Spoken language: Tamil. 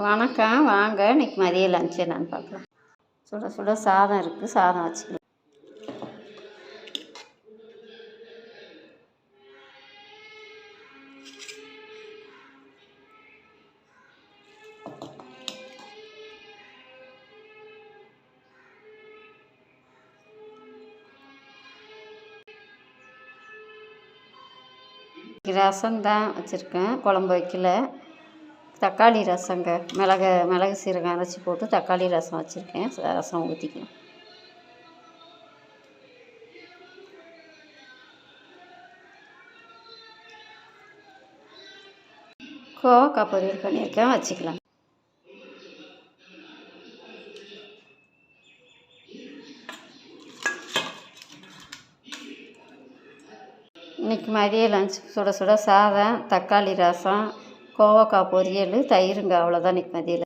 வணக்கம், வாங்க. இன்றைக்கி மதிய லஞ்ச் என்னன்னு பார்க்கலாம். சுட சுட சாதம் இருக்குது, சாதம் வச்சுக்கலாம். ரசம் தான் வச்சுருக்கேன், குழம்பு வைக்கல. தக்காளி ரசங்க, மிளகு சீரகம் அரைச்சி போட்டு தக்காளி ரசம் வச்சுருக்கேன். ரசம் ஊற்றிக்கலாம். கோவக்காய் பொரியல் பண்ணியிருக்கேன், வச்சுக்கலாம். இன்றைக்கி மதிய லஞ்ச் சுட சுட சாதம், தக்காளி ரசம், கோவக்காய் பொரியல், தயிருங்க. அவ்வளோதான் இன்றைக்கி மதியம்.